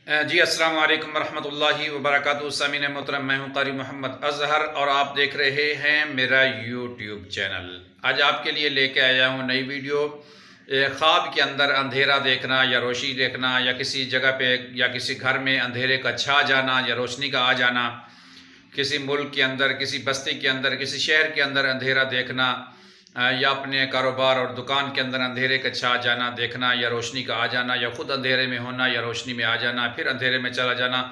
جی السلام علیکم ورحمۃ اللہ وبرکاتہ۔ سامعین محترم، میں ہوں قاری محمد اظہر اور آپ دیکھ رہے ہیں میرا یوٹیوب چینل۔ آج آپ کے لیے لے کے آیا ہوں نئی ویڈیو۔ خواب کے اندر اندھیرا دیکھنا یا روشنی دیکھنا، یا کسی جگہ پہ یا کسی گھر میں اندھیرے کا چھا جانا یا روشنی کا آ جانا، کسی ملک کے اندر، کسی بستی کے اندر، کسی شہر کے اندر اندھیرا دیکھنا، یا اپنے کاروبار اور دکان کے اندر اندھیرے کا چھا جانا دیکھنا، یا روشنی کا آ جانا، یا خود اندھیرے میں ہونا یا روشنی میں آ جانا پھر اندھیرے میں چلا جانا،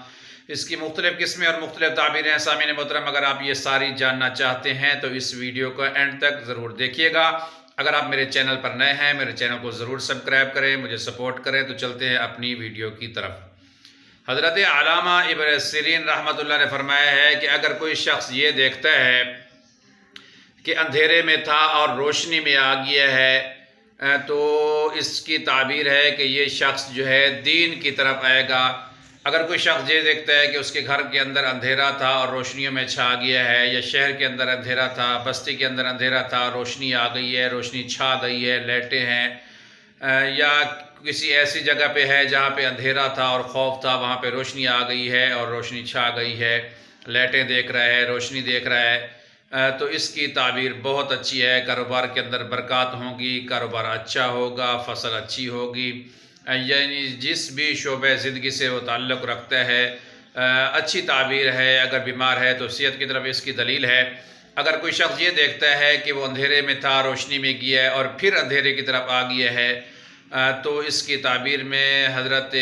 اس کی مختلف قسمیں اور مختلف تعبیریں ہیں۔ سامعین محترم، اگر آپ یہ ساری جاننا چاہتے ہیں تو اس ویڈیو کو اینڈ تک ضرور دیکھیے گا۔ اگر آپ میرے چینل پر نئے ہیں، میرے چینل کو ضرور سبسکرائب کریں، مجھے سپورٹ کریں۔ تو چلتے ہیں اپنی ویڈیو کی طرف۔ حضرت علامہ ابن سیرین رحمۃ اللہ نے فرمایا ہے کہ اگر کوئی شخص یہ دیکھتا ہے کہ اندھیرے میں تھا اور روشنی میں آ گیا ہے، تو اس کی تعبیر ہے کہ یہ شخص جو ہے دین کی طرف آئے گا۔ اگر کوئی شخص یہ دیکھتا ہے کہ اس کے گھر کے اندر اندھیرا تھا اور روشنیوں میں چھا گیا ہے، یا شہر کے اندر اندھیرا تھا، بستی کے اندر اندھیرا تھا، روشنی آ گئی ہے، روشنی چھا گئی ہے، لائٹیں ہیں، یا کسی ایسی جگہ پہ ہے جہاں پہ اندھیرا تھا اور خوف تھا، وہاں پہ روشنی آ گئی ہے اور روشنی چھا گئی ہے، لائٹیں دیکھ رہا ہے، روشنی دیکھ رہا ہے، تو اس کی تعبیر بہت اچھی ہے۔ کاروبار کے اندر برکات ہوں گی، کاروبار اچھا ہوگا، فصل اچھی ہوگی، یعنی جس بھی شعبہ زندگی سے وہ تعلق رکھتا ہے اچھی تعبیر ہے۔ اگر بیمار ہے تو صحت کی طرف اس کی دلیل ہے۔ اگر کوئی شخص یہ دیکھتا ہے کہ وہ اندھیرے میں تھا، روشنی میں گیا ہے اور پھر اندھیرے کی طرف آ گیا ہے، تو اس کی تعبیر میں حضرت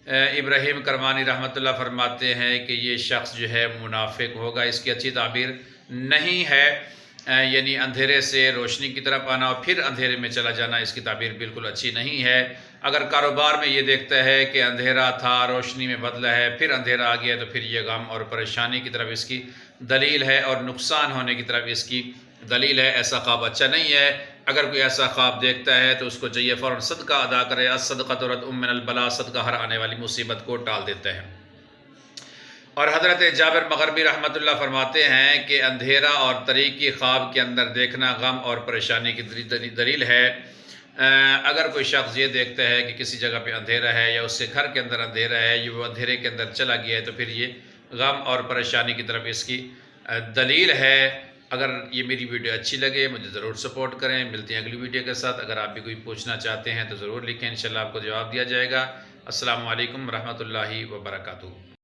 ابراہیم کرمانی رحمۃ اللہ فرماتے ہیں کہ یہ شخص جو ہے منافق ہوگا۔ اس کی اچھی تعبیر نہیں ہے، یعنی اندھیرے سے روشنی کی طرف آنا اور پھر اندھیرے میں چلا جانا، اس کی تعبیر بالکل اچھی نہیں ہے۔ اگر کاروبار میں یہ دیکھتا ہے کہ اندھیرا تھا، روشنی میں بدلا ہے، پھر اندھیرا آ گیا، تو پھر یہ غم اور پریشانی کی طرف اس کی دلیل ہے اور نقصان ہونے کی طرف اس کی دلیل ہے۔ ایسا خواب اچھا نہیں ہے۔ اگر کوئی ایسا خواب دیکھتا ہے تو اس کو چاہیے فوراً صدقہ ادا کرے۔ الصدقۃ ردء من البلاء، صدقہ ہر آنے والی مصیبت کو ٹال دیتا ہے۔ اور حضرت جابر مغربی رحمۃ اللہ فرماتے ہیں کہ اندھیرا اور تاریکی خواب کے اندر دیکھنا غم اور پریشانی کی دلیل ہے۔ اگر کوئی شخص یہ دیکھتا ہے کہ کسی جگہ پہ اندھیرا ہے یا اس کے گھر کے اندر اندھیرا ہے، یا وہ اندھیرے کے اندر چلا گیا ہے، تو پھر یہ غم اور پریشانی کی طرف اس کی دلیل ہے۔ اگر یہ میری ویڈیو اچھی لگے مجھے ضرور سپورٹ کریں۔ ملتے ہیں اگلی ویڈیو کے ساتھ۔ اگر آپ بھی کوئی پوچھنا چاہتے ہیں تو ضرور لکھیں، انشاءاللہ آپ کو جواب دیا جائے گا۔ السلام علیکم ورحمۃ اللہ وبرکاتہ۔